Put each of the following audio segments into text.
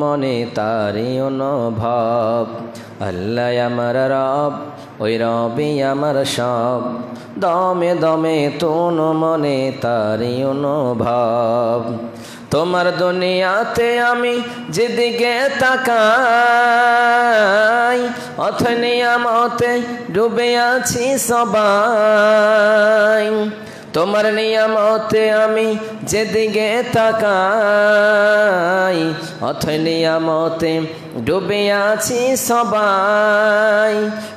মনে তারি অনুভব, আল্লাহ আমার রব, ওই রবি আমার সব, দমে দমে তোন মনে তারি অনুভব। তোমার দুনিয়াতে আমি যেদিকে তাকাই, অথ নিয়ামতে ডুবে আছি সবাই। তোমার নিয়ামতে আমি যেদিকে তাকাই, অথৈ নিয়ামতে ডুবে আছি সবাই।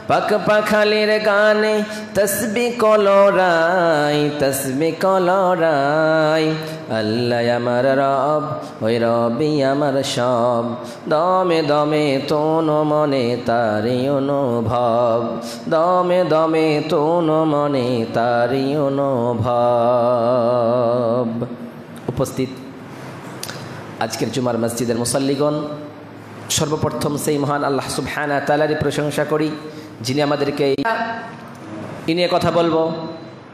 পাক পাখালির গানে তসবি কলরাই, তসবি কলরাই। আল্লাহ আমার রব, ওই রবি আমার সব, দমে দমে তোন মনে তারি অনুভব, দমে দমে তোন মনে তারি অনুভব। উপস্থিত আজকের জুমার মসজিদের মুসাল্লিগণ, সর্বপ্রথম সেই মহান আল্লাহ সুবহানাহু ওয়া তাআলারই প্রশংসা করি, যিনি আমাদেরকে এই নিয়ে কথা বলবো।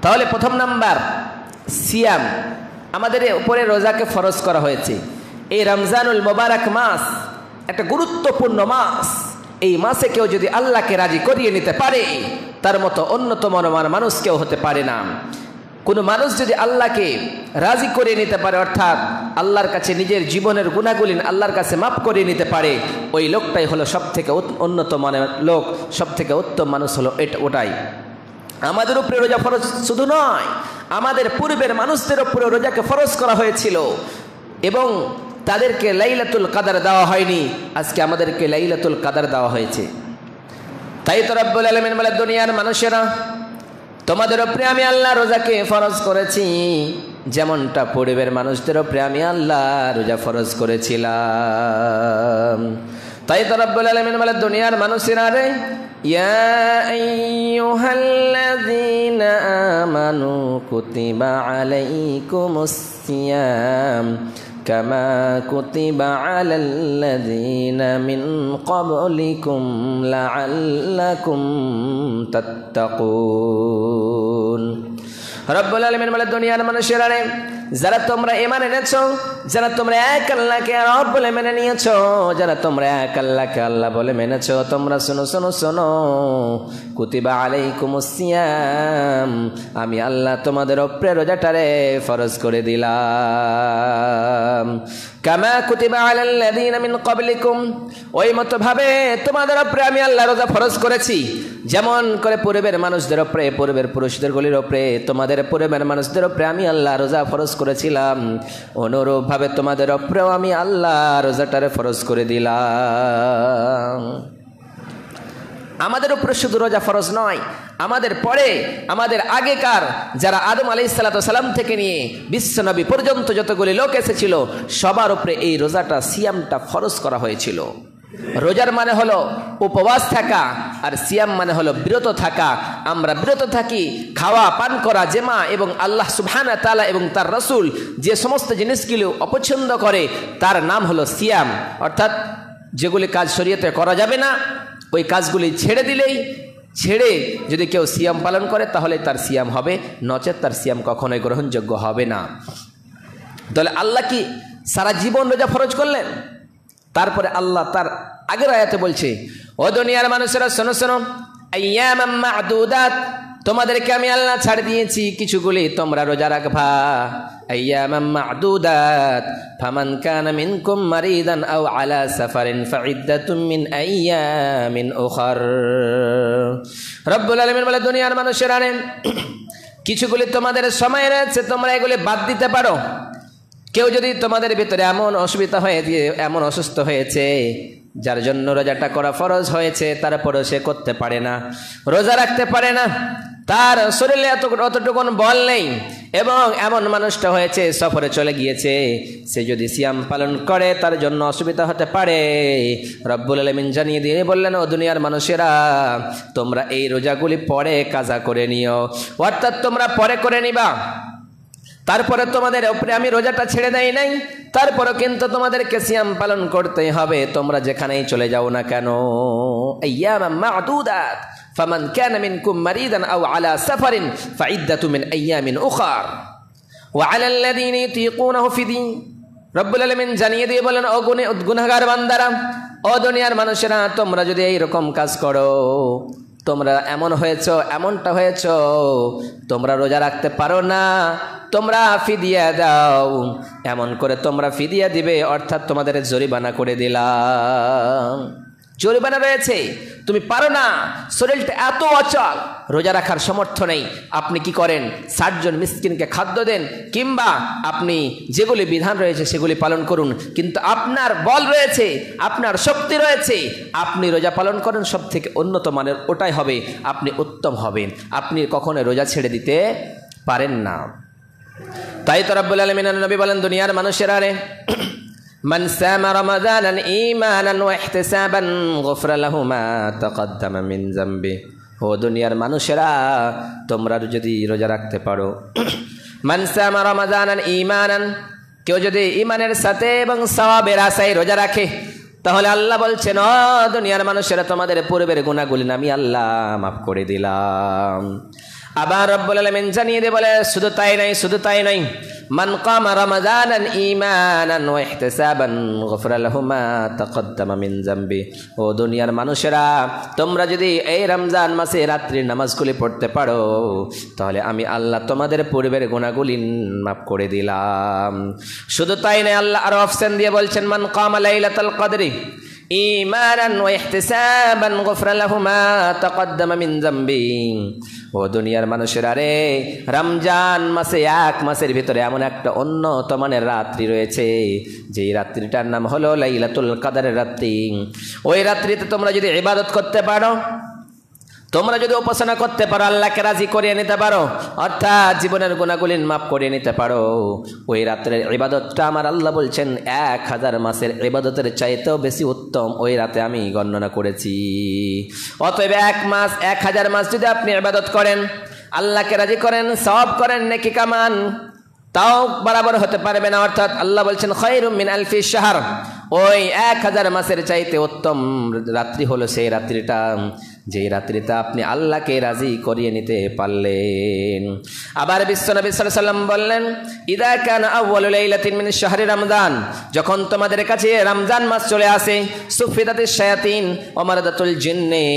তাহলে প্রথম নাম্বার, সিয়াম। আমাদের উপরে রোজাকে ফরজ করা হয়েছে। এই রমজানুল মোবারক মাস একটা গুরুত্বপূর্ণ মাস। এই মাসে কেউ যদি আল্লাহকে রাজি করিয়ে নিতে পারে, তার মতো অন্যতম মানুষ কেউ হতে পারে না। কোনো মানুষ যদি আল্লাহকে রাজি করে নিতে পারে, অর্থাৎ আল্লাহর কাছে নিজের জীবনের গুনাহগুলি আল্লাহর কাছে মাফ করে নিতে পারে, ওই লোকটাই হলো সব থেকে অন্যতম লোক, সব থেকে উত্তম মানুষ হলো ওটাই। আমাদের উপরে রোজা ফরজ শুধু নয়, আমাদের পূর্বের মানুষদের উপরে রোজাকে ফরজ করা হয়েছিল এবং তাদেরকে লাইলাতুল কাদার দেওয়া হয়নি। আজকে আমাদেরকে লাইলাতুল কাদার দেওয়া হয়েছে। তাই তো রব্বুল আলামিন বলে, দুনিয়ার মানুষেরা, তোমাদের উপরে আমি আল্লাহ রোজাকে ফরজ করেছি, যেমনটা পূর্বের মানুষদের উপরে আমি আল্লাহ রোজা ফরজ করেছিলাম। তাই তো রব্বুল আলামিন বলে, দুনিয়ার মানুষেরা রে, ইয়া আইয়ুহাল্লাযীনা আমানু কুতিবা আলাইকুমুস সিয়াম কামা কুতিবা আলাল্লাযীনা মিন ক্বাবলিকুম লাআল্লাকুম তাত্তাকুন। রব্বুল আলামিন বলে, দুনিয়ার মানুষেরা রে, যারা তোমরা ঈমান এনেছো, যারা তোমরা এক আল্লাহকে রব বলে মেনে নিয়েছো, যারা তোমরা এক আল্লাহকে আল্লাহ বলে মেনেছো, তোমরা শোনো শোনো শোনো, কুতিবা আলাইকুমুস সিয়াম, আমি আল্লাহ তোমাদের উপরে রোজাটারে ফরজ করে দিলাম। কামা কুতিবা আলাল্লাযীনা মিন ক্বাবলিকুম, ওই মতো ভাবে তোমাদের উপরে আমি আল্লাহ রোজা ফরজ করেছি, যেমন করে পূর্বের মানুষদের উপরে, পূর্বের পুরুষদের গলির উপরে, তোমাদের পূর্বের মানুষদের উপরে আমি আল্লাহ রোজা ফরজ করেছিলাম, অনুরূপ ভাবে তোমাদের উপরেও আমি আল্লাহ রোজাটারে ফরজ করে দিলাম। আমাদের উপরে শুধু রোজা ফরজ নয়, আমাদের পরে, আমাদের আগেকার যারা আদম আলাইহিস সালাম থেকে নিয়ে বিশ্বনবী পর্যন্ত যতগুলি লোক এসেছিল, সবার উপরে এই রোজাটা, সিয়ামটা ফরজ করা হয়েছিল। রোজার মানে হলো উপবাস থাকা, আর সিয়াম মানে হলো বিরত থাকা। আমরা বিরত থাকি খাওয়া, পান করা, জেমা এবং আল্লাহ সুবহানাহু ওয়া তাআলা এবং তার রাসূল যে সমস্ত জিনিসগুলো অপছন্দ করে, তার নাম হলো সিয়াম। অর্থাৎ যেগুলি কাজ শরীয়তে করা যাবে না, ওই কাজগুলি ছেড়ে দিলেই, ছেড়ে যদি কেউ সিয়াম পালন করে, তাহলে তার সিয়াম হবে, নচেত তার সিয়াম কখনোই গ্রহণযোগ্য হবে না। তাহলে আল্লাহ কি সারা জীবন রোজা ফরজ করলেন? তারপরে আল্লাহ তার আগের আয়াতে বলছে, ও দুনিয়ার মানুষেরা শোনো শোনো, আইয়ামাম মা'দুদাত, তোমাদেরকে আমি আল্লাহ ছাড় দিয়েছি, কিছুগুলি তোমরা রোজা রাখবা। আইয়ামাম মা'দুদাত, ফামান কানা মিনকুম মারিদান আও আলা সাফারিন ফাইদ্দাতুম মিন আইয়ামিন উখার। রব্বুল আলামিন বলে, দুনিয়ার মানুষেরা রে, কিছুগুলি তোমাদের সময় রয়েছে, তোমরা এগুলি বাদ দিতে পারো। কেউ যদি তোমাদের ভিতরে এমন অসুবিধা হয়ে দিয়ে, এমন অসুস্থ হয়েছে, যার জন্য রোজাটা করা ফরজ হয়েছে, তারপরেও সে করতে পারে না, রোজা রাখতে পারে না, তার শরীরে অতটুকুন বল নেই, এবং এমন মানুষটা হয়েছে সফরে চলে গিয়েছে, সে যদি সিয়াম পালন করে তার জন্য অসুবিধা হতে পারে। রব্বুল আলামিন জানিয়ে দিয়ে বললেন, ও দুনিয়ার মানুষেরা, তোমরা এই রোজাগুলি পরে কাজা করে নিও, অর্থাৎ তোমরা পরে করে নিবা। তারপরে তোমাদের উপরে আমি রোজাটা ছেড়ে দেই নাই, তারপরে কিন্তু তোমাদেরকে সিয়াম পালন করতেই হবে, তোমরা যেখানেই চলে যাও না কেন। আইয়ামাম মা'দুদাত, ফামান কানা মিনকুম মারিদান আও আলা সাফারিন ফাইদ্দাতুম মিন আইয়ামিন উখার ওয়া আলাল্লাযীনা ইউতীকুনাহু ফিদিন। রব্বুল আলামিন জানিয়ে দিয়ে বলেন, ও গুনাহগার বান্দারা, ও দুনিয়ার মানুষেরা, তোমরা যদি এইরকম কাজ করো, তোমরা এমনটা হয়েছ, তোমরা রোজা রাখতে পারো না, তোমরা ফিদিয়া দাও, এমন করে তোমরা ফিদিয়া দিবে, অর্থাৎ তোমাদের জরিমানা করে দিলাম। জরিমানা রয়েছে, তুমি পারো না, শরীরটা এত অচল, রোজা রাখার সামর্থ্য নেই, আপনি কি করেন? 60 জন মিসকিনকে খাদ্য দেন, কিংবা আপনি যেগুলি বিধান রয়েছে সেগুলি পালন করুন। কিন্তু আপনার বল রয়েছে, আপনার শক্তি রয়েছে, আপনি রোজা পালন করেন, সব থেকে উন্নত মানের ওটাই হবে, আপনি উত্তম হবেন, আপনি কখনো রোজা ছেড়ে দিতে পারেন না। তাই তো রব্বুল আলামিনের নবী বলেন, দুনিয়ার মানুষেরা রে, মান সামা রমাদানান ঈমানান ওয়া ইহতিসাবান গুফরা লাহু মা তাকদ্দামা মিন যামবি। ও দুনিয়ার মানুষেরা, তোমরা যদি রোজা রাখতে পারো, মান সামা রমাদানান ঈমানান, কেউ যদি ঈমানের সাথে এবং সওয়াবের আশায় রোজা রাখে, তাহলে আল্লাহ বলছেন, ও দুনিয়ার মানুষেরা, তোমাদের পূর্বের গুনাহগুলি আমি আল্লাহ মাফ করে দিলাম। আবার রব্বুল আলামিন জানিয়ে দিয়ে বলে, শুধু তাই নাই, মান কামা রমাদানান ঈমানান ওয়া ইহতিসাবান গুফরা লাহু মা তাকদ্দামা মিন যামবি। ও দুনিয়ার মানুষেরা, তোমরা যদি এই রমজান মাসে রাত্রির নামাজগুলি পড়তে পারো, তাহলে আমি আল্লাহ তোমাদের পূর্বের গুনাহগুলি মাফ করে দিলাম। শুধু তাই নয়, আল্লাহ আরো অপশন দিয়ে বলছেন, মান কামা লাইলাতুল কদরি ঈমানান ওয়া ইহতিসাবান গুফরা লাহু মা তাকদ্দামা মিন যামবি। ও দুনিয়ার মানুষেরা রে, রমজান মাসে, এক মাসের ভিতরে এমন একটা উন্নত মানের রাত্রি রয়েছে, যেই রাত্রিটার নাম হলো লাইলাতুল কদরের রাত্রি। ওই রাত্রিতে তোমরা যদি ইবাদত করতে পারো, তোমরা যদি উপাসনা করতে পারো, আল্লাহকে রাজি করিয়ে নিতে পারো, অর্থাৎ জীবনের গুনাহগুলি মাফ করিয়ে নিতে পারো, ওই রাতের ইবাদতটা আমার আল্লাহ বলছেন 1000 মাসের ইবাদতের চাইতেও বেশি উত্তম ওই রাতে আমি গণনা করেছি। অতএব 1 মাস 1000 মাস যদি আপনি ইবাদত করেন, আল্লাহকে রাজি করেন, সওয়াব করেন, নেকি কামান, তাও বরাবর হতে পারবে না। অর্থাৎ আল্লাহ বলছেন, খায়রুম মিন আলফি শাহর, ওই 1000 মাসের চাইতে উত্তম রাত্রি হলো সেই রাত্রিটা, যেই রাত্রিতে আপনি আল্লাহকে রাজি করিয়ে নিতে পারলেন। আবার বিশ্বনবী সাল্লাল্লাহু আলাইহি ওয়াসাল্লাম বললেন, ইদা কানা আউয়ালু লাইলাতিন মিন শাহরি রমজান, যখন তোমাদের কাছে রমজান মাস চলে আসে, সুফিদাতিশ শায়াতিন ওয়া মারাদাতুল জিন্নি,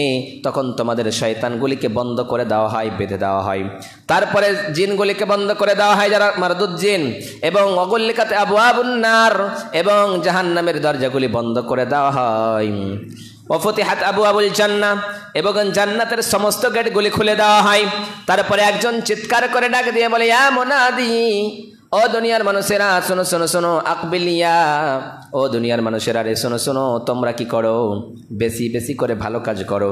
তখন তোমাদের শয়তানগুলিকে বন্ধ করে দেওয়া হয়, বেঁধে দেওয়া হয়। তারপরে জিনগুলিকে বন্ধ করে দেওয়া হয়, যারা মারাদুদ জিন, এবং অগুল্লিকাত আবওয়াবুন নার, এবং জাহান্নামের দরজাগুলি বন্ধ করে দেওয়া হয়। ওয়াফতিহাত আবওয়াবুল জান্নাহ, এবং জান্নাতের সমস্ত গেটগুলি খুলে দেওয়া হয়। তারপরে একজন চিৎকার করে ডাক দিয়ে বলে, ইয়া মুনাদি, ও দুনিয়ার মানুষেরা শোনো শোনো শোনো, আকবিলিয়া, ও দুনিয়ার মানুষেরা রে, শোনো শোনো, তোমরা কি করো? বেশি বেশি করে ভালো কাজ করো।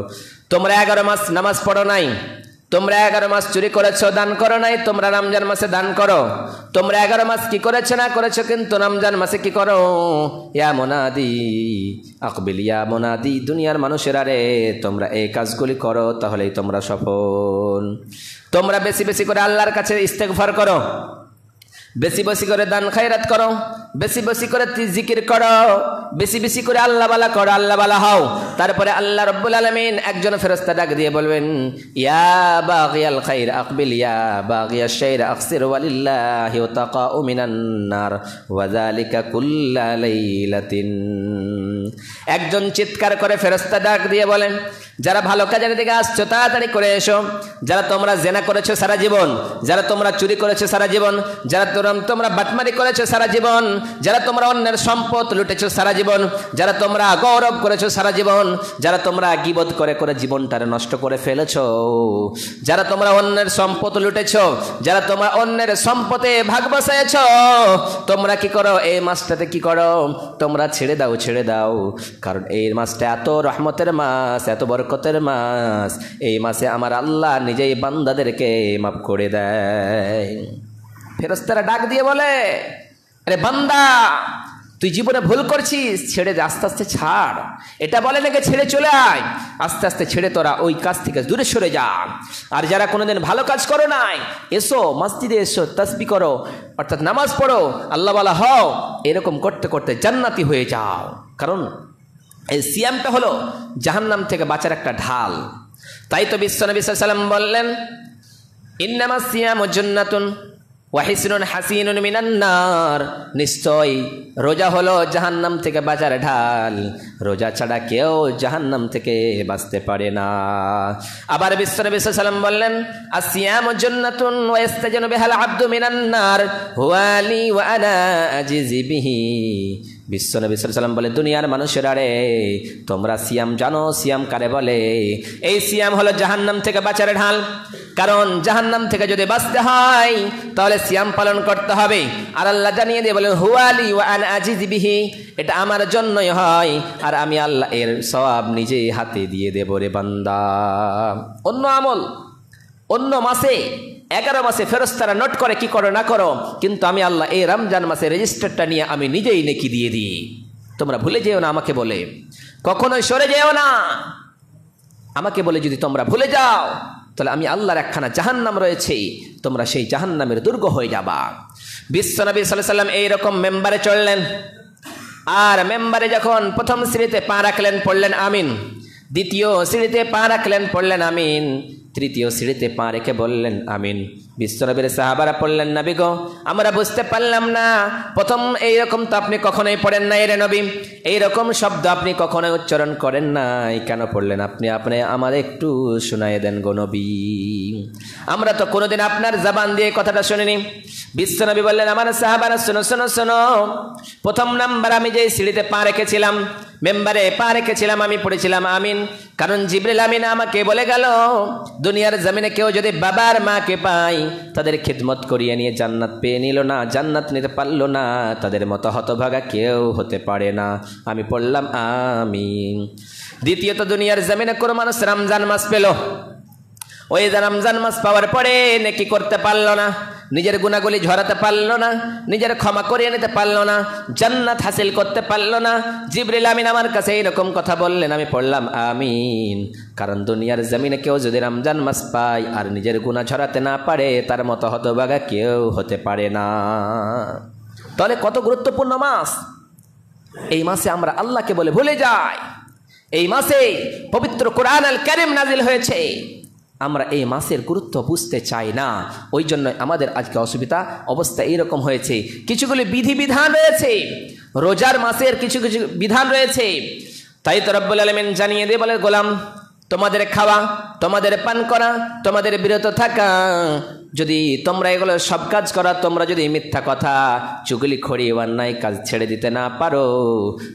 তোমরা 11 মাস নামাজ পড়ো নাই, তোমরা 11 মাস চুরি করেছো, দান করো নাই, তোমরা রমজান মাসে দান করো। তোমরা 11 মাস কি করেছো না করেছো, কিন্তু রমজান মাসে কি করো? ইয়া মুনাদি আকবিল, ইয়া মুনাদি, দুনিয়ার মানুষেরা রে, তোমরা এই কাজগুলি করো, তাহলেই তোমরা সফল। তোমরা বেশি বেশি করে আল্লাহর কাছে ইস্তেগফার করো, বেশি বেশি করে দান খায়রাত করো, বেশি বেশি করে জিকির করো, বেশি বেশি করে আল্লাহ বালা করো, আল্লাহ বালা হও। তারপরে আল্লাহ রাব্বুল আলামিন একজন ফেরেশতা ডাক দিয়ে বলবেন, ইয়া বাগিয়াল খাইর আকবিল, ইয়া বাগিয়াশ শাইর আকসির, ওয়ালিল্লাহি তাকাউ মিনান নার ওয়া যালিকা কুল্লা লাইলাতিন। একজন চিৎকার করে ফেরেশতা ডাক দিয়ে বলেন, যারা ভালো কাজের দিকে আসছো তাড়াতাড়ি করে এসো। যারা তোমরা জেনা করেছো সারা জীবন, যারা তোমরা চুরি করেছো সারা জীবন, যারা তোমরা বাটমারি করেছো সারা জীবন, যারা তোমরা অন্যের সম্পদ লুটেছো সারা জীবন, যারা তোমরা গৌরব করেছো সারা জীবন, যারা তোমরা গীবত করে করে জীবনটারে নষ্ট করে ফেলেছো, যারা তোমরা অন্যের সম্পদ লুটেছো, যারা তোমরা অন্যের সম্পদে ভাগ বসায়েছো, তোমরা কি করো? এই মাসটাতে কি করো? তোমরা ছেড়ে দাও, ছেড়ে দাও, কারণ এই মাসটা এত রহমতের মাস, এত বরকতের মাস। এই মাসে আমার আল্লাহ নিজেই বান্দাদেরকে মাফ করে দেয়। ফেরেশতারা ডাক দিয়ে বলে, আরে বান্দা, তুই জীবনে ভুল করছিস, ছেড়ে দে, আস্তে আস্তে ছাড়। এটা বলে নাকি ছেড়ে চলে আয়, আস্তে আস্তে ছেড়ে তোরা ওই কাজ থেকে দূরে সরে যা। আর যারা কোনোদিন ভালো কাজ করো নাই, এসো মসজিদে, এসো তাসবিহ করো, অর্থাৎ নামাজ পড়ো, আল্লাহ ওয়ালা হও, এরকম করতে করতে জান্নাতি হয়ে যাও। কারণ এই সিয়ামটা হলো জাহান্নাম থেকে বাঁচার একটা ঢাল। তাই তো বিশ্বনবী সাল্লাল্লাহু আলাইহি ওয়াসাল্লাম বললেন, ইন্নামাস সিয়ামু জান্নাতুন, ওয়াহিসনুন হাসিনুন মিনান নার, নিশ্চয় রোজা হলো জাহান্নাম থেকে বাঁচার ঢাল। রোজা ছাড়া কেউ জাহান্নাম থেকে বাঁচতে পারে না। আবার বিশ্বনবী সাল্লাল্লাহু আলাইহি ওয়াসাল্লাম বললেন, আসিয়ামু জান্নাতুন ওয়া ইস্তাজানু বিহাল আবদু মিনান নার হুয়া লি ওয়া আনা আজিজি বিহি। বিশ্বনবী সাল্লাল্লাহু আলাইহি ওয়াসাল্লাম বলে, দুনিয়ার মানুষেরা রে, তোমরা সিয়াম জানো, সিয়াম কারে বলে? এই সিয়াম হলো জাহান্নাম থেকে বাঁচার ঢাল। কারণ জাহান্নাম থেকে যদি বাঁচতে হয় তাহলে সিয়াম পালন করতে হবে। আর আল্লাহ জানিয়ে দিয়ে বলেন, হুয়ালি ওয়া আনা আজিজি বিহি, এটা আমার জন্যই হয় আর আমি আল্লাহ এর সওয়াব নিজে হাতে দিয়ে দেব রে বান্দা। অন্য আমল অন্য মাসে 11 মাসে ফেরেশতারা নোট করে কি করো না করো, কিন্তু আমি আল্লাহ এই রমজান মাসে রেজিস্টারটা নিয়ে আমি নিজেই নেকি দিয়ে দিই। তোমরা ভুলে যেও না আমাকে বলে, কখনোই সরে যেও না। আমাকে বলে যদি তোমরা ভুলে যাও তাহলে আমি আল্লাহর একখানা জাহান্নাম রয়েছে, তোমরা সেই জাহান্নামের দুর্গ হয়ে যাবা। বিশ্বনবী সাল্লাল্লাহু আলাইহি ওয়াসাল্লাম এইরকম মেম্বারে চললেন, আর মেম্বারে যখন প্রথম সিঁড়িতে পা রাখলেন পড়লেন আমিন, দ্বিতীয় সিঁড়িতে পা রাখলেন পড়লেন আমিন, তৃতীয় সিঁড়িতে পা রেখে বললেন আমিন। বিশ্বনবীর সাহাবারা পড়লেন, নবী গো, আমরা বুঝতে পারলাম না, প্রথম এইরকম তো আপনি কখনোই পড়েন নাই রে নবী, এইরকম শব্দ আপনি কখনোই উচ্চারণ করেন নাই, কেন পড়লেন আপনি? আপনি আমাদের একটু শোনায় দেন গো নবী, আমরা তো কোনোদিন আপনার জবান দিয়ে কথাটা শুনিনি। বিশ্বনবী বললেন, আমার সাহাবারা শোনো শোনো শোনো, প্রথম নাম্বার আমি যে সিঁড়িতে পা রেখেছিলাম, মেম্বারে পা রেখেছিলাম, আমি পড়েছিলাম আমিন। কারণ জিবরিল আমিন আমাকে বলে গেল, দুনিয়ার জমিনে কেউ যদি বাবার মাকে পায় তাদের খিদমত করিয়ে নিয়ে জান্নাত পেয়ে নিল না, জান্নাত নিতে পারলো না, তাদের মতো হতভাগা কেউ হতে পারে না। আমি পড়লাম আমিন। দ্বিতীয়ত, দুনিয়ার জমিনে কোনো মানুষ রমজান মাস পেল, ওই রমজান মাস পাওয়ার পরে নেকি করতে পারলো না, নিজের গুনাহগুলি ঝরাতে পারলো না, নিজের ক্ষমা করিয়ে নিতে পারলো না, জান্নাত হাসিল করতে পারলো না। জিবরিল আমিন আমার কাছে এইরকম কথা বললেন, আমি পড়লাম আমিন। কারণ দুনিয়ার জমিনে কেউ যদি রমজান মাস পায় আর নিজের গুনাহ ঝরাতে না পারে, তার মতো হতভাগা কেউ হতে পারে না। তাহলে কত গুরুত্বপূর্ণ মাস! এই মাসে আমরা আল্লাহকে বলে ভুলে যাই। এই মাসে পবিত্র কোরআন আল কারীম নাজিল হয়েছে, আমরা এই মাসের গুরুত্ব বুঝতে চাই না। ওই জন্য আমাদের আজকে অবস্থা এইরকম হয়েছে। কিছুগুলি বিধিবিধান রয়েছে, রোজার মাসের কিছু কিছু বিধান রয়েছে, তাই তো রব্বুল আলামিন জানিয়ে দিয়ে বলে, গোলাম, তোমাদের খাওয়া, তোমাদের পান করা, তোমাদের বিরত থাকা, যদি তোমরা এগুলো সব কাজ করা, তোমরা যদি মিথ্যা কথা, চুগলিখড়ি, অন্যায় কাজ ছেড়ে দিতে না পারো,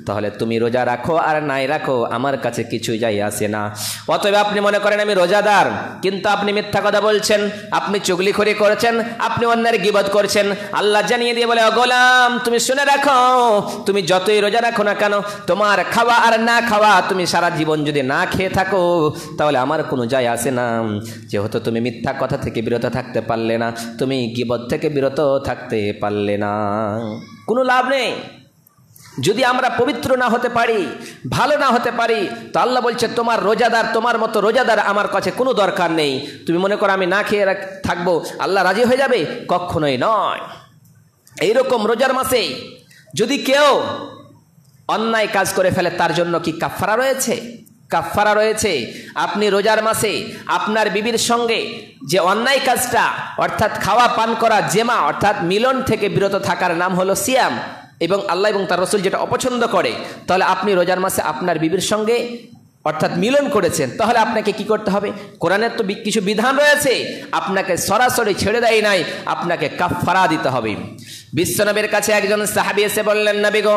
তাহলে তুমি রোজা রাখো আর নাই রাখো, আমার কাছে কিছু যাই আসে না। অতএব আপনি মনে করেন আমি রোজাদার, কিন্তু আপনি মিথ্যা কথা বলছেন, আপনি চুগলিখড়ি করেছেন, আপনি অন্যের গীবত করছেন। আল্লাহ জানিয়ে দিয়ে বলে, ও গোলাম, তুমি শুনে রাখো, তুমি যতই রোজা রাখো না কেন, তোমার খাওয়া আর না খাওয়া, তুমি সারা জীবন যদি না খেয়ে থাকো, তাহলে আমার কোনো যায় আসে না। যেহেতু তুমি মিথ্যা কথা থেকে বিরত থাকতে পারলে না, তুমি গীবত থেকে বিরত থাকতে পারলে না, কোনো লাভ নেই। যদি আমরা পবিত্র না হতে পারি, ভালো না হতে পারি, তো আল্লাহ বলছে তোমার রোজাদার, তোমার মতো রোজাদার আমার কাছে কোনো দরকার নেই। তুমি মনে করো আমি না খেয়ে থাকবো, আল্লাহ রাজি হয়ে যাবে? কখনোই নয়। এইরকম রোজার মাসে যদি কেউ অন্যায় কাজ করে ফেলে, তার জন্য কি কাফারা রয়েছে? কাফারা রয়েছে। আপনি রোজার মাসে আপনার বিবির সঙ্গে যে অন্যায় কাজটা, অর্থাৎ খাওয়া পান করা, জেমা অর্থাৎ মিলন থেকে বিরত থাকার নাম হলো সিয়াম, এবং আল্লাহ এবং তার রাসূল যেটা অপছন্দ করে, তাহলে আপনি রোজার মাসে আপনার বিবির সঙ্গে অর্থাৎ মিলন করেছেন, তাহলে আপনাকে কি করতে হবে? কোরআনের তো কিছু বিধান রয়েছে, আপনাকে সরাসরি ছেড়ে দেয় নাই, আপনাকে কাফারা দিতে হবে। বিশ্বনবীর কাছে একজন সাহাবী এসে বললেন, নবী গো,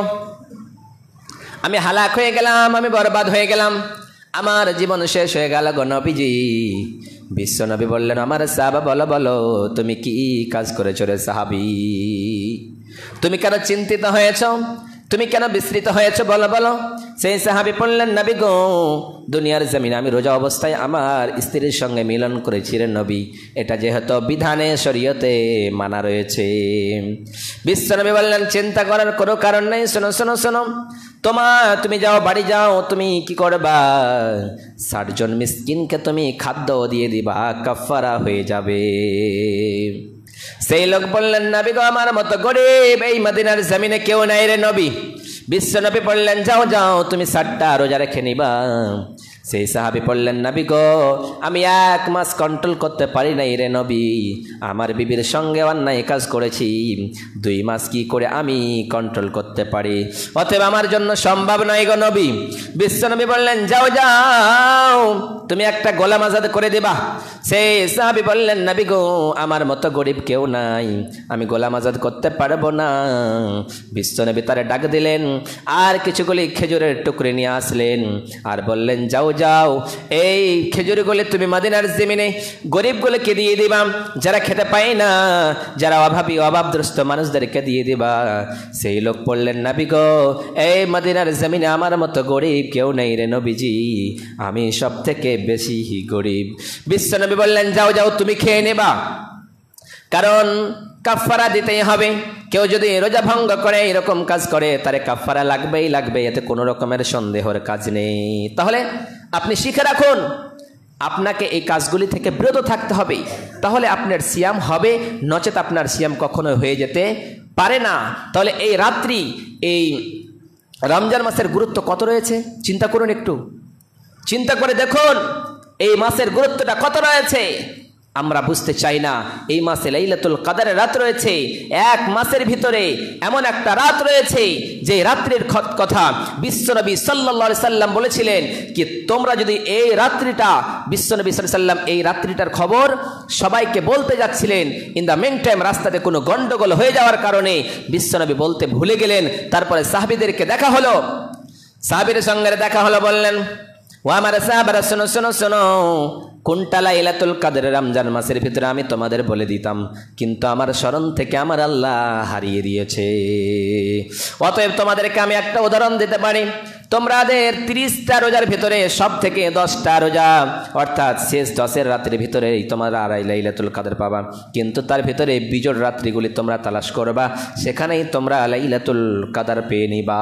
আমি হালাক হয়ে গেলাম, আমি বরবাদ হয়ে গেলাম, আমার জীবন শেষ হয়ে গেল গো নবীজি। বিশ্বনবী বললেন, আমার সাহাবা, বলো বলো তুমি কি কাজ করেছো রে সাহাবী? তুমি কেন চিন্তিত হয়েছ? তুমি কেন বিস্মৃত হয়েছ? বলো বলো। সেই সাহাবী বললেন, নবী গো, দুনিয়ার জমিনে আমি রোজা অবস্থায় আমার স্ত্রীর সঙ্গে মিলন করেছি রে নবী, এটা যেহেতু বিধানে শরীয়তে মানা রয়েছে। বিশ্বনবী বললেন, চিন্তা করার কোনো কারণ নেই, শোনো শোনো শোনো, তুমি যাও, বাড়ি যাও, তুমি কি করবা? 60 জন মিসকিনকে তুমি খাদ্য দিয়ে দিবা, কাফারা হয়ে যাবে। সেই লোক বললেন, নবী গো, আমার মতো গরিব এই মদিনার জমিনে কেউ নাই রে নবী। বিশ্বনবী বললেন, যাও যাও, তুমি 60টা রোজা রেখে নিবা, সেই সাহাবী বললেন, নবী গো, আমি 1 মাস কন্ট্রোল করতে পারি নাই রে নবী, আমার বিবির সঙ্গে অন্যায় কাজ করেছি, 2 মাস কি করে আমি কন্ট্রোল করতে পারি, অতএব আমার জন্য সম্ভব নয় গো নবী। বিশ্বনবী বললেন, যাও যাও, তুমি একটা গোলাম আজাদ করে দিবা। সেই সাহাবী বললেন, নবী গো, আমার মতো গরিব কেউ নাই, আমি গোলাম আজাদ করতে পারবো না। বিশ্বনবী তারে ডাক দিলেন, আর কিছুগুলি খেজুরের টুকরে নিয়ে আসলেন, আর বললেন, যাও যাও, এই খেজুরগুলি তুমি মদিনার জমিনে গরিবগুলোকে দিয়ে দিবা, যারা খেতে পায় না, যারা অভাবী অভাবগ্রস্ত মানুষদেরকে দিয়ে দিবা। সেই লোক বললেন, নবী গো, এই মদিনার জমিনে আমার মতো গরিব কেউ নেই রে নবীজি, আমি সব থেকে বেশি গরিব। বিশ্বনবী বললেন, যাও যাও, তুমি খেয়ে নেবা, কারণ কাফারা দিতেই হবে। কেউ যদি রোজা ভঙ্গ করে, এরকম কাজ করে, তারে কাফারা লাগবেই লাগবে, এতে কোনো রকমের সন্দেহের কাজ নেই। তাহলে আপনি শিখে রাখুন, আপনাকে এই কাজগুলি থেকে বিরত থাকতে হবে, তাহলে আপনার সিয়াম হবে, নচেত আপনার সিয়াম কখনো হয়ে যেতে পারে না। তাহলে এই রাত্রি, এই রমজান মাসের গুরুত্ব কত রয়েছে চিন্তা করুন, একটু চিন্তা করে দেখুন এই মাসের গুরুত্বটা কত রয়েছে। আমরা বুঝতে চাই না এই মাসে লাইলাতুল কদরের রাত রয়েছে। 1 মাসের ভিতরে এমন একটা রাত রয়েছে যে রাত্রির কথা বিশ্বনবী সাল্লাল্লাহু আলাইহি সাল্লাম বলেছিলেন কি, তোমরা যদি এই রাত্রিটা, বিশ্বনবী সাল্লাল্লাহু আলাইহি সাল্লাম এই রাত্রিটার খবর সবাইকে বলতে যাচ্ছিলেন, ইন দ্য মেন টাইম রাস্তাতে কোনো গন্ডগোল হয়ে যাওয়ার কারণে বিশ্বনবী বলতে ভুলে গেলেন। তারপরে সাহাবীদেরকে দেখা হলো, সাহাবীদের সঙ্গে দেখা হলো, বললেন, ও আমার সাহাবারা, শোনো শোনো শোনো, কোনটা লাইলাতুল কদর রমজান মাসের ভিতরে আমি তোমাদের বলে দিতাম, কিন্তু আমার স্মরণ থেকে আমার আল্লাহ হারিয়ে দিয়েছে। অতএব তোমাদেরকে আমি একটা উদাহরণ দিতে পারি, তোমাদের 30টা রোজার ভিতরে সব থেকে 10টা রোজা, অর্থাৎ শেষ 10 রাত্রির ভিতরেই তোমরা লাইলাতুল কদর পাবা, কিন্তু তার ভিতরে বিজোড় রাত্রিগুলি তোমরা তালাশ করবা, সেখানেই তোমরা লাইলাতুল কদর পেয়ে নিবা।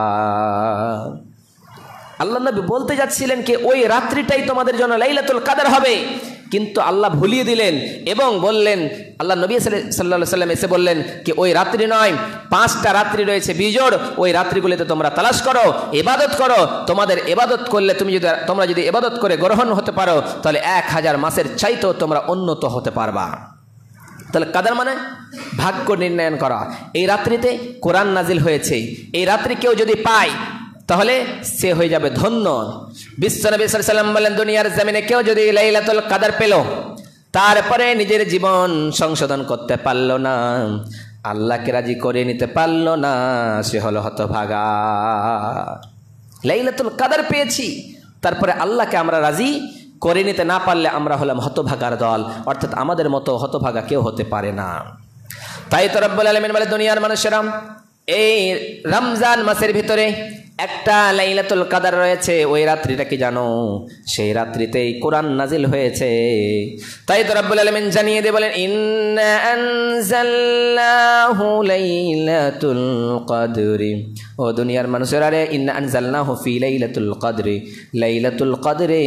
আল্লাহ নবী বলতে যাচ্ছিলেন কি ওই রাত্রিটাই তোমাদের জন্য লাইলাতুল কদর হবে, কিন্তু আল্লাহ ভুলিয়ে দিলেন এবং বললেন, আল্লাহ নবী সাল্লাল্লাহু আলাইহি সাল্লাম এসে বললেন কি ওই রাত্রি নয়, 5টা রাত্রি রয়েছে বিজোড়, ওই রাত্রিগুলিতে তোমরা তালাশ করো, ইবাদত করো, তোমাদের ইবাদত করলে তোমরা যদি ইবাদত করে গ্রহণ হতে পারো, তাহলে 1000 মাসের চাইতেও তোমরা উন্নত হতে পারবা। তাহলে কদর মানে ভাগ্য নির্ণয়ন করা। এই রাত্রিতে কোরআন নাজিল হয়েছে, এই রাত্রি কেউ যদি পায় তাহলে সে হয়ে যাবে ধন্য। বিশ্বনবী সাল্লাল্লাহু আলাইহি সাল্লাম বলেন, দুনিয়ার জমিনে কেউ যদি লাইলাতুল কদর পেল, তারপরে নিজের জীবন সংশোধন করতে পারল না, আল্লাহকে রাজি করে নিতে পারল না, সে হলো হতভাগা। লাইলাতুল কদর পেয়েছি, তারপরে আল্লাহকে আমরা রাজি করে নিতে না পারলে আমরা হলাম হতভাগার দল, অর্থাৎ আমাদের মতো হতভাগা কেউ হতে পারে না। তাই তো রব্বুল আলামিন বলে, দুনিয়ার মানুষেরা, এই রমজান মাসের ভিতরে একটা লাইলাতুল কদর রয়েছে, ওই রাত্রিটা কি জানো? সেই রাত্রিতেই কোরআন নাজিল হয়েছে। তাই তো রব্বুল আলামিন জানিয়ে দিয়ে বলেন, ইন্না আনজালনাহু লাইলাতুল কদরি। ও দুনিয়ার মানুষেরা রে, ইন্না আনজালনাহু ফি লাইলাতুল কদরি, লাইলাতুল কদরে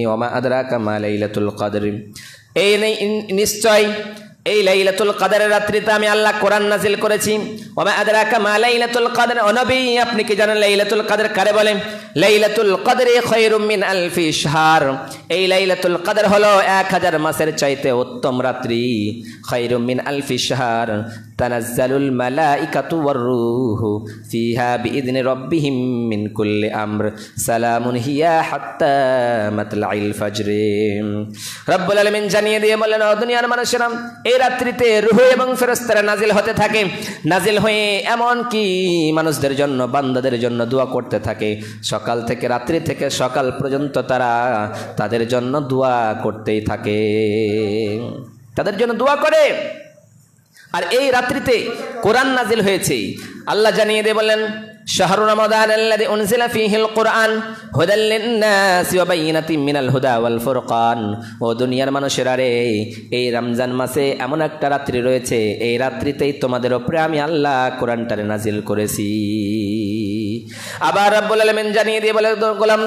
ওয়া মা আদরাকা মা লাইলাতুল কদরি। এই নিশ্চয় এই লাইলাতুল কদরের রাত্রিতে আমি আল্লাহ কোরআন নাজিল করেছি। ওয়া মা আদরাকা মা লাইলাতুল কদর, ও নবী আপনি কি জানেন লাইলাতুল কদর কারে বলে? লাইলাতুল কদরে খায়রুম মিন আলফি শাহর, এই লাইলাতুল কদর হলো 1000 মাসের চাইতে উত্তম রাত্রি। খায়রুম মিন আলফি শাহর তানাজ্জালুল মালাইকাতু ওয়ার রূহু ফিহা বিইذনি রাব্বিহিম মিন কুল্লি আমর সালামুন হিয়া হাত্তা মাতলাইল ফজর। রব্বুল আলামিন জানিয়ে দিয়ে বলেন, ও দুনিয়ার মানুষেরা, এই রাত্রিতে রূহ এবং ফেরেশতারা নাজিল হতে থাকে, নাজিল হয়ে এমন কি মানুষদের জন্য, বান্দাদের জন্য দোয়া করতে থাকে। সকাল থেকে রাত্রি থেকে সকাল পর্যন্ত তারা তাদের জন্য দোয়া করতেই থাকে, তাদের জন্য দোয়া করে। আর এই রাত্রিতে কোরআন নাজিল হয়েছে। আল্লাহ জানিয়ে দিয়ে বলেন, শাহরু রমাদান আল্লাযী উনজিলা ফীহিল কুরআন হুদাল লিন-নাসি ওয়া বাইয়িনাতিন মিনাল হুদা ওয়াল ফুরকান। ও দুনিয়ার মানুষেরা রে, এই রমজান মাসে এমন একটা রাত্রি রয়েছে, এই রাত্রিতেই তোমাদের উপরে আমি আল্লাহ কোরআনটারে নাজিল করেছি। আবার রব্বুল আলামিন জানিয়ে দিয়ে বলে, গোলাম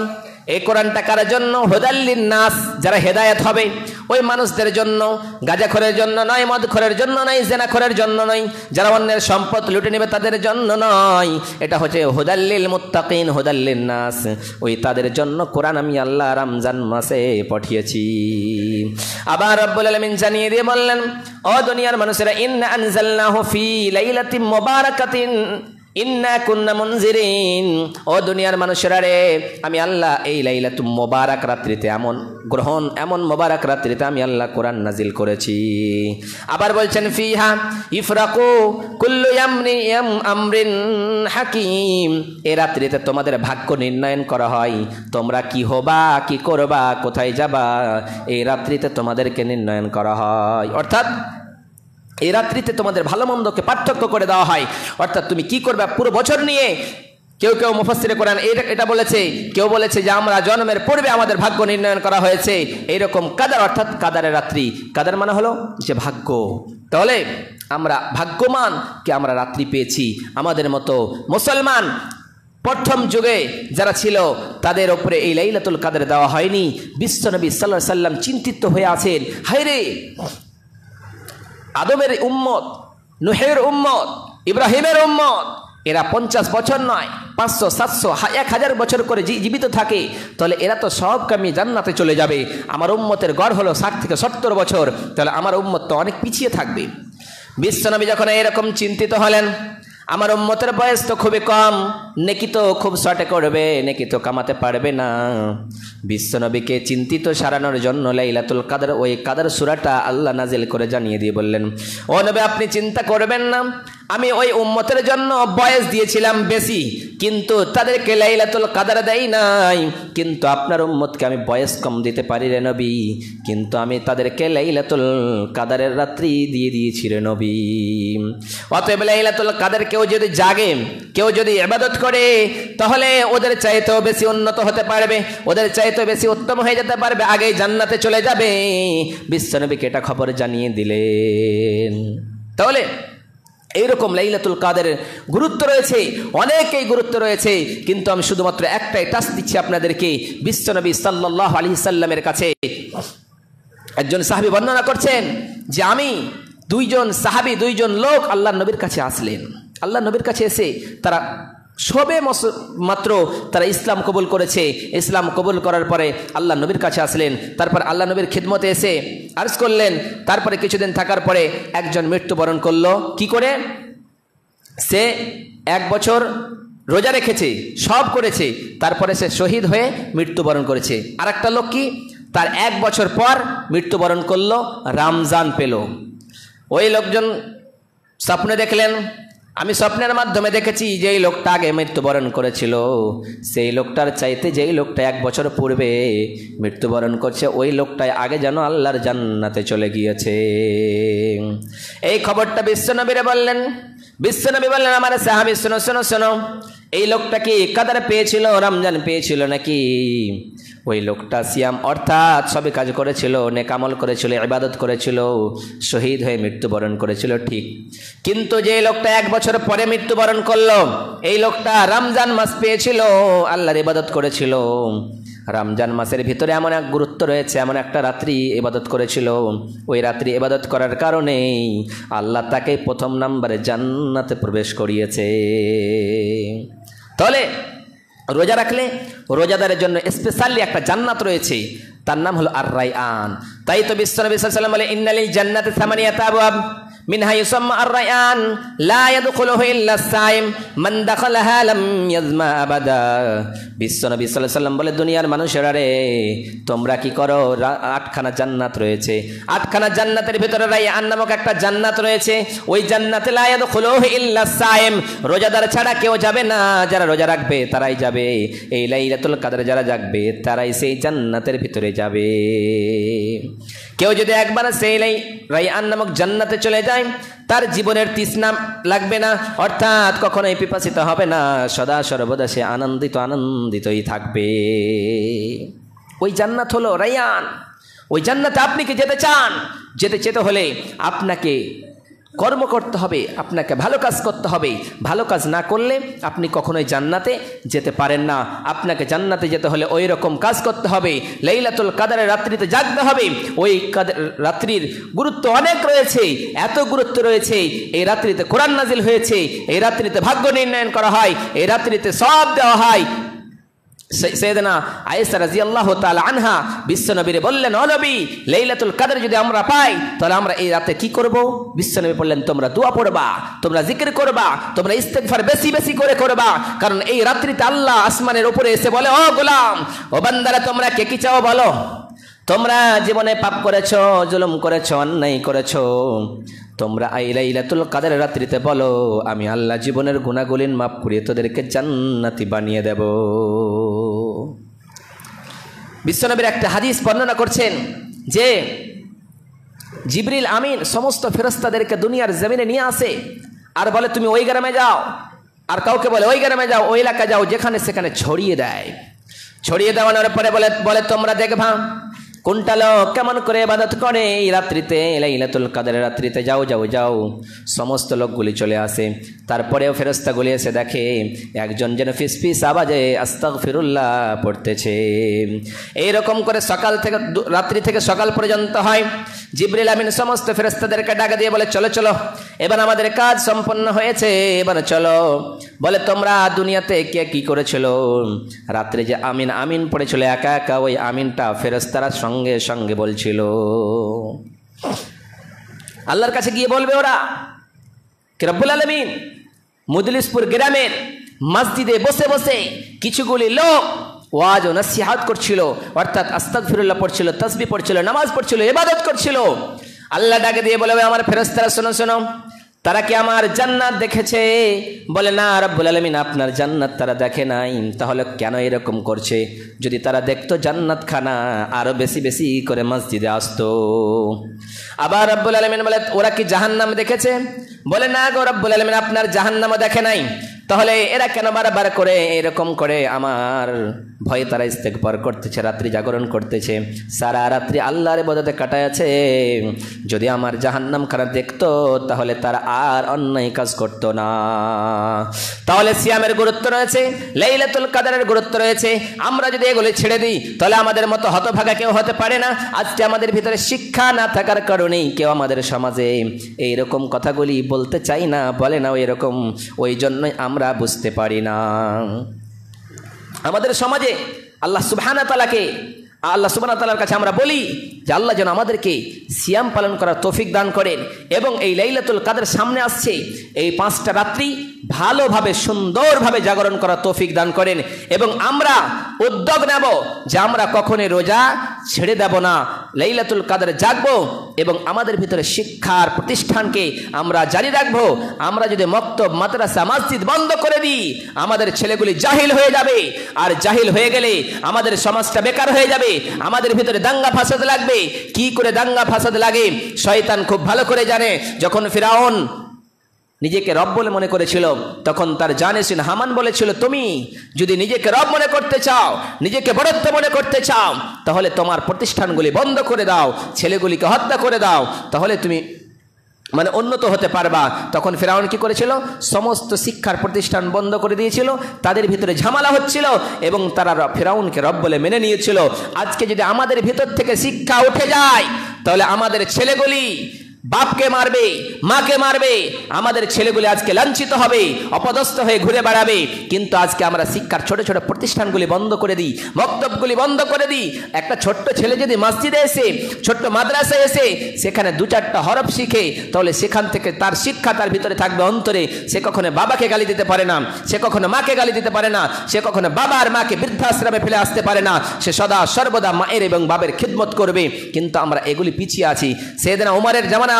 এই কোরআনটা কার জন্য? হুদাল্লিন নাস, যারা হেদায়েত হবে ওই মানুষদের জন্য, গাঁজাখোরের জন্য নয়, মদখোরের জন্য নয়, জেনাখোরের জন্য নয়, যারা অন্যের সম্পদ লুটে নেবে তাদের জন্য নয়। এটা হচ্ছে হুদাল্লিল মুত্তাকিন, হুদাল্লিন নাস, ওই তাদের জন্য কোরআন আমি আল্লাহ রমজান মাসে পাঠিয়েছি। আবার রব্বুল আলামিন জানিয়ে দিয়ে বললেন, ও দুনিয়ার মানুষেরা, ইন্না আনজালনাহু ফি লাইলাতিন মুবারাকাতিন ইন্না কুন্না মুনজিরিন। ও দুনিয়ার মানুষেরা রে, আমি আল্লাহ এই লাইলাতুল মুবারাক রাত্রিতে, এমন মুবারাক রাত্রিতে আমি আল্লাহ কোরআন নাজিল করেছি। আবার বলছেন, ফিহা ইফরাকু কুল্লু আমরিন হাকিম, এই রাত্রিতে তোমাদের ভাগ্য নির্ণয়ন করা হয়, তোমরা কি হবা, কি করবা, কোথায় যাবা, এই রাত্রিতে তোমাদেরকে নির্ণয়ন করা হয়। অর্থাৎ এই রাত্রিতে তোমাদের ভালো মন্দকে পার্থক্য করে দেওয়া হয়। অর্থাৎ তুমি কি করবে পুরো বছর নিয়ে। কেউ মুফাসসিরে কোরআন এটা বলেছে, কেউ বলেছে যে আমরা জন্মের পূর্বে আমাদের ভাগ্য নির্ণয়ন করা হয়েছে, এইরকম কাদার, অর্থাৎ কাদারের রাত্রি। কাদার মানে হলো যে ভাগ্য। তাহলে আমরা ভাগ্যমান কি আমরা রাত্রি পেয়েছি। আমাদের মতো মুসলমান প্রথম যুগে যারা ছিল তাদের উপরে এই লাইলাতুল কাদর দেওয়া হয়নি। বিশ্বনবী সাল্লাল্লাহু আলাইহি সাল্লাম চিন্তিত হয়ে আছেন, হায়রে আদমের উম্মত, নূহের উম্মত, ইব্রাহিমের উম্মত, এরা 50 বছর নয় 500, 700, 1000 বছর করে জীবিত থাকে, তাহলে এরা তো সব কামি জান্নাতে চলে যাবে। আমার উম্মতের গড় হলো 60 থেকে 70 বছর, তাহলে আমার উম্মত তো অনেক পিছিয়ে থাকবে। বিশ্বনবী যখন এরকম চিন্তিত হলেন, আমার উম্মতের বয়স তো খুবই কম, নেকি তো খুব শর্টে করবে, নেকি তো কামাতে পারবে না। বিশ্বনবীকে চিন্তিত সারানোর জন্য লাইলাতুল কাদর, ওই কাদর সূরাটা আল্লাহ নাজিল করে জানিয়ে দিয়ে বললেন, ও নবী আপনি চিন্তা করবেন না, আমি ওই উম্মতের জন্য বয়স দিয়েছিলাম বেশি, কিন্তু তাদেরকে লাইলাতুল কাদর দেই নাই। কিন্তু আপনার উম্মতকে আমি বয়স কম দিতে পারি রে নবী, কিন্তু আমি তাদেরকে লাইলাতুল কাদরের রাত্রি দিয়ে দিয়েছি রে নবী। অতএব লাইলাতুল কাদর কেউ যদি জাগে, কেউ যদি ইবাদত করে, তাহলে ওদের চাইতেও বেশি উন্নত হতে পারবে, ওদের চাইতেও বেশি উত্তম হয়ে যেতে পারবে, আগেই জান্নাতে চলে যাবে। বিশ্বনবীকে এটা খবর জানিয়ে দিলেন। তাহলে এইরকম লাইলাতুল কাদরের গুরুত্ব রয়েছে, অনেকেই গুরুত্ব রয়েছে, কিন্তু আমি শুধুমাত্র একটাই টাচ দিচ্ছি আপনাদেরকে। বিশ্বনবী সাল্লাল্লাহু আলাইহি সাল্লামের কাছে একজন সাহাবী বর্ণনা করছেন যে আমি দুইজন লোক আল্লাহর নবীর কাছে আসলেন। আল্লাহর নবীর কাছে এসে তারা সবে মাত্র তারা ইসলাম কবুল করেছে। ইসলাম কবুল করার পরে আল্লাহ নবীর কাছে আসলেন, তারপর আল্লাহ নবীর খিদমতে এসে আরজ করলেন। তারপরে কিছুদিন থাকার পরে একজন মৃত্যুবরণ করলো। কি করে? সে 1 বছর রোজা রেখেছে, সব করেছে, তারপরে সে শহীদ হয়ে মৃত্যুবরণ করেছে। আর একটা লোক কি, তার 1 বছর পর মৃত্যুবরণ করলো, রমজান পেল। ওই লোকজন স্বপ্নে দেখলেন, আমি স্বপ্নের মাধ্যমে দেখেছি যেই লোকটা আগে মৃত্যুবরণ করেছিল, সেই লোকটার চাইতে যেই লোকটা 1 বছর পূর্বে মৃত্যুবরণ করছে, ওই লোকটাই আগে যেন আল্লাহর জান্নাতে চলে গিয়েছে। এই খবরটা বিশ্বনবীরে বললেন। বিশ্বনবী বললেন, আমার সাহাবী শোনো শোনো শোনো, এই লোকটা কি কাদর পেয়েছিল, রমজান পেয়েছিল নাকি? ওই লোকটা সিয়াম অর্থাৎ সবে কাজ করেছিল, নেক আমল করেছিল, ইবাদত করেছিল, শহীদ হয়ে মৃত্যুবরণ করেছিল, ঠিক। কিন্তু যে লোকটা 1 বছর পরে মৃত্যুবরণ করলো, এই লোকটা রমজান মাস পেয়েছিল, আল্লাহর ইবাদত করেছিল। রমজান মাসের ভিতরে এমন এক গুরুত্ব রয়েছে, এমন একটা রাত্রি ইবাদত করেছিল, ওই রাত্রি ইবাদত করার কারণেই আল্লাহ তাকে প্রথম নম্বরে জান্নাতে প্রবেশ করিয়েছে। তাহলে রোজা রাখলে রোজাদারের জন্য স্পেশালি একটা জান্নাত রয়েছে, তার নাম হলো আর রায়্যান। তাই তো বিশ্বনবী সাল্লাল্লাহু আলাইহি ওয়াসাল্লাম বলে, ইন্নালিল জান্নাতি সামানিয়াতা আবওয়াব মিনহা ইউসাম্মা আর রায়্যান লা ইয়াদখুলুহু ইল্লা আস-সাইম মান দাখালাহা লাম ইয়াজমা আবাদা। বিশ্বনবী সাল্লাল্লাহু আলাইহি ওয়াসাল্লাম বলে, দুনিয়ার মানুষেরা রে, তোমরা কি করো, 8খানা জান্নাত রয়েছে, 8খানা জান্নাতের ভিতরে রায়্যান নামক একটা জান্নাত রয়েছে। ওই জান্নাতে লা ইয়াদখুলুহু ইল্লা আস-সাইম, রোজাদার ছাড়া কেউ যাবে না, যারা রোজা রাখবে তারাই যাবে। এই লাইলাতুল কাদর যারা জাগবে তারাই সেই জান্নাতের ভিতরে যাবে। কেউ যদি একবার সেই রায়্যান নামক জান্নাতে চলে যায়, তার জীবনের তৃষ্ণা লাগবে না, অর্থাৎ কখনোই পিপাসিত হবে না, সদা সর্বদা সে আনন্দিতই থাকবে। ওই জান্নাত হলো রায়্যান। ওই জান্নাতে আপনি কি যেতে চান? যেতে হলে আপনাকে কর্ম করতে হবে, আপনাকে ভালো কাজ করতে হবে। ভালো কাজ না করলে আপনি কখনোই জান্নাতে যেতে পারেন না। আপনাকে জান্নাতে যেতে হলে ওই রকম কাজ করতে হবে। লাইলাতুল কাদরের রাত্রিতে জাগতে হবে। ওই রাত্রির গুরুত্ব অনেক রয়েছে, এত গুরুত্ব রয়েছে। এই রাত্রিতে কোরআন নাজিল হয়েছে, এই রাত্রিতে ভাগ্য নির্ণয়ন করা হয়, এই রাত্রিতে সওয়াব দেওয়া হয়। সাইয়েদনা আয়েশা রাদিয়াল্লাহু তাআলা আনহা বিশ্বনবীরে বললেন, ও নবী, লাইলাতুল কদর যদি আমরা পাই তাহলে আমরা এই রাতে কি করব? বিশ্বনবী বললেন, তোমরা দোয়া পড়বা, তোমরা জিকির করবা, তোমরা ইস্তেগফার বেশি বেশি করে করবা। কারণ এই রাত্রিতে আল্লাহ আসমানের উপরে এসে বলে, ও গোলাম, ও বান্দারা, তোমরা কে কি চাও বলো। তোমরা জীবনে পাপ করেছো, জুলুম করেছো, অন্যায় করেছো, তোমরা এই লাইলাতুল কদরের রাত্রিতে বলো, আমি আল্লাহ জীবনের গুনাহগুলি মাফ করিয়ে তোদেরকে জান্নাতি বানিয়ে দেব। বিশ্বনবীর একটা হাদিস বর্ণনা করছেন যে জিবরিল আমিন সমস্ত ফেরেশতাদেরকে দুনিয়ার জমিনে নিয়ে আসে আর বলে, তুমি ওই গ্রামে যাও, আর কাউকে বলে ওই গ্রামে যাও, ওই এলাকায় যাও, যেখানে সেখানে ছড়িয়ে দেয়। ছড়িয়ে দেওয়ানোর পরে বলে তোমরা দেখবা কোনটা লোক কেমন করে ইবাদত করে এই রাত্রিতে, লাইলাতুল কদরের রাত্রিতে যাও যাও যাও। সমস্ত লোকগুলি চলে আসে। তারপরেও ফেরেশতাগুলি এসে দেখে একজন যেন ফিসফিস আওয়াজে আস্তাগফিরুল্লাহ পড়তেছে। এইরকম করে সকাল থেকে রাত্রি থেকে সকাল পর্যন্ত হয়। জিবরিল আমিন সমস্ত ফেরেশতাদেরকে ডাকা দিয়ে বলে, চলো চলো, এবার আমাদের কাজ সম্পন্ন হয়েছে, এবার চলো। বলে, তোমরা দুনিয়াতে কে কি করেছিল? রাত্রে যে আমিন আমিন পড়েছিল একা একা, ওই আমিনটা ফেরেশতারা সঙ্গে সঙ্গে বলছিল। আল্লাহর কাছে গিয়ে বলবে ওরা, রব্বুল আলামিন মজলিসপুর গ্রামের মসজিদে বসে বসে কিছুগুলি লোক ওয়াজ ও নসিহত করছিল, অর্থাৎ আস্তাগফিরুল্লাহ পড়ছিল, তাসবিহ পড়ছিল, নামাজ পড়ছিল, ইবাদত করছিল। আল্লাহ ডাকে দিয়ে বলে, আমার ফেরেশতারা শোনো শোনো, তারা কি আমার জান্নাত দেখেছে? বলে, না রব্বুল আলামিন, আপনার জান্নাত তারা দেখে নাই। তাহলে কেন এরকম করছে? যদি তারা দেখতো জান্নাত খানা, আরো বেশি বেশি করে মসজিদে আসতো। আবার রব্বুল আলামিন বলে, ওরা কি জাহান্নাম দেখেছে? বলে, না গো রব্বুল আলামিন, আপনার জাহান্নামও দেখে নাই। তাহলে এরা কেন বারবার করে এরকম করে আমার ভয়ে তারা ইস্তেগফার করতেছে, রাত্রি জাগরণ করতেছে, সারা রাত্রি আল্লাহর ইবাদতে কাটাচ্ছে। যদি আমার জাহান্নাম খানা দেখতো তাহলে তারা আর অন্যায় কাজ করতো না। তাহলে সিয়ামের গুরুত্ব রয়েছে, লাইলাতুল কদরের গুরুত্ব রয়েছে। আমরা যদি এগুলি ছেড়ে দিই তাহলে আমাদের মতো হতভাগা কেউ হতে পারে না। আজকে আমাদের ভিতরে শিক্ষা না থাকার কারণেই কেউ আমাদের সমাজে এইরকম কথাগুলি বলতে চাই না, বলে না এরকম, ওই জন্যই আমরা বুঝতে পারি না। আমাদের সমাজে আল্লাহ সুবহানাহু ওয়া তাআলার কাছে আমরা বলি যে আল্লাহ যেন আমাদেরকে সিয়াম পালন করার তৌফিক দান করেন, এবং এই লাইলাতুল কদর সামনে আসছে, এই 5টা রাত্রি ভালোভাবে সুন্দরভাবে জাগরণ করার তৌফিক দান করেন। এবং আমরা উদ্যোগ নেব যে আমরা কখনোই রোজা ছেড়ে দেব না, লাইলাতুল কদর জাগবো এবং আমাদের ভিতরে শিক্ষার প্রতিষ্ঠানকে আমরা জারি রাখবো। আমরা যদি মক্তব, মাদ্রাসা, মসজিদ বন্ধ করে দিই, আমাদের ছেলেগুলি জাহিল হয়ে যাবে, আর জাহিল হয়ে গেলে আমাদের সমাজটা বেকার হয়ে যাবে, আমাদের ভিতরে দাঙ্গা ফাসাদ লাগবে। কি করে দাঙ্গা ফাসাদ লাগে শয়তান খুব ভালো করে জানে। যখন ফিরাউন নিজেকে রব বলে মনে করেছিল, তখন তার জানেশিন হামান বলেছিল, তুমি যদি নিজেকে রব মনে করতে চাও, নিজেকে বড়ত্ব মনে করতে চাও, তাহলে তোমার প্রতিষ্ঠানগুলি বন্ধ করে দাও, ছেলেগুলিকে হত্যা করে দাও, তাহলে তুমি উন্নত হতে পারবা। তখন ফিরাউন কি করেছিল? সমস্ত শিক্ষার প্রতিষ্ঠান বন্ধ করে দিয়েছিল, তাদের ভিতরে ঝামেলা হচ্ছিল এবং তারা ফিরাউনকে রব বলে মেনে নিয়েছিল। আজকে যদি আমাদের ভিতর থেকে শিক্ষা উঠে যায় তাহলে আমাদের ছেলেগুলি বাপকে মারবে, মাকে মারবে, আমাদের ছেলেগুলি আজকে লাঞ্ছিত হবে, অপদস্থ হয়ে ঘুরে বেড়াবে। কিন্তু আজকে আমরা শিক্ষার ছোট ছোট প্রতিষ্ঠানগুলি বন্ধ করে দিই, মক্তবগুলি বন্ধ করে দিই। একটা ছোট্ট ছেলে যদি মসজিদে এসে, ছোট্ট মাদ্রাসায় এসে সেখানে 2-4টা হরফ শিখে, তাহলে সেখান থেকে তার শিক্ষা তার ভিতরে থাকবে অন্তরে। সে কখনো বাবাকে গালি দিতে পারে না, সে কখনো মাকে গালি দিতে পারে না, সে কখনো বাবা আর মাকে বৃদ্ধাশ্রমে ফেলে আসতে পারে না। সে সদা সর্বদা মায়ের এবং বাবের খিদমত করবে। কিন্তু আমরা এগুলি পিছিয়ে আছি। সেদিন উমরের জামানা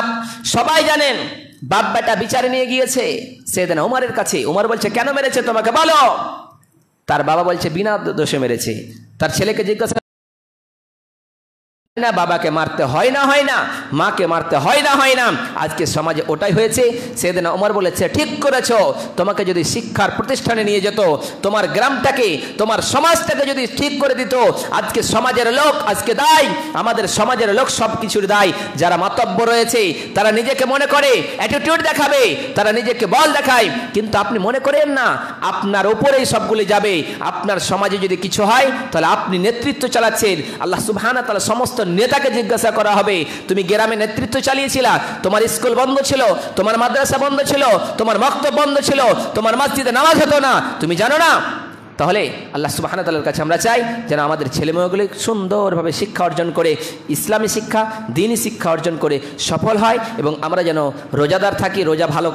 সবাই জানেন, বাপ বেটা বিচারে নিয়ে গিয়েছে সেদিন উমরের কাছে। উমর বলছে, কেন মেরেছে তোমাকে বলো? তার বাবা বলছে, বিনা দোষে মেরেছে। তার ছেলেকে জিজ্ঞাসা না, বাবাকে মারতে হয় না, মাকে মারতে হয় না। আজকে সমাজে ওটাই হয়েছে। সেদিন ওমর বলেছে, ঠিক করেছো, তোমাকে যদি শিক্ষার প্রতিষ্ঠানে নিয়ে যেত, তোমার গ্রামটাকে, তোমার সমাজটাকে যদি ঠিক করে দিত, আজকে সমাজের লোক আজকে দায়, আমাদের সমাজের লোক সব কিছুর দায়। যারা মাতব্বর রয়েছে তারা নিজেকে মনে করে অ্যাটিটিউড দেখাবে, তারা নিজেকে বল দেখায়, কিন্তু আপনি মনে করেন না আপনার উপরেই সবগুলি যাবে। আপনার সমাজে যদি কিছু হয় তাহলে আপনি নেতৃত্ব চালাচ্ছেন। আল্লাহ সুবহানাহু ওয়া তাআলা সমস্ত নেতাকে জিজ্ঞাসা করা হবে, তুমি গ্রামে নেতৃত্ব চালিয়েছিলা, তোমার স্কুল বন্ধ ছিল, তোমার মাদ্রাসা বন্ধ ছিল, তোমার মক্তব বন্ধ ছিল, তোমার মসজিদে নামাজ হতো না, তুমি জানো না? তাহলে আল্লাহ সুবহানাহু ওয়া তাআলার কাছে আমরা চাই যেন আমাদের ছেলেমেয়েগুলি সুন্দরভাবে শিক্ষা অর্জন করে, ইসলামী শিক্ষা, দ্বীনি শিক্ষা অর্জন করে সফল হয়, এবং আমরা যেন রোজাদার থাকি, রোজা ভালো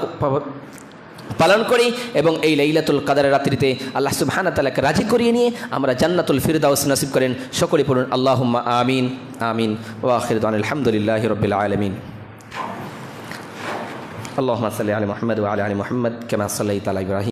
পালন করি, এবং এই লাইলাতুল কদরের রাত্রিতে আল্লাহ সুবহানাহু ওয়া তাআলাকে রাজি করিয়ে নিয়ে আমরা জান্নাতুল ফিরদাউস নসিব করেন। সকলে পড়ুন আল্লাহুম্মা আমিন আমিন। ওয়া আখিরু দাওয়ানা আলহামদুলিল্লাহি রাব্বিল আলামিন। আল্লাহুম্মা সাল্লি আলা মুহাম্মাদ ওয়া আলা আলি মুহাম্মাদ কামা সাল্লাইতা আলা ইব্রাহিম।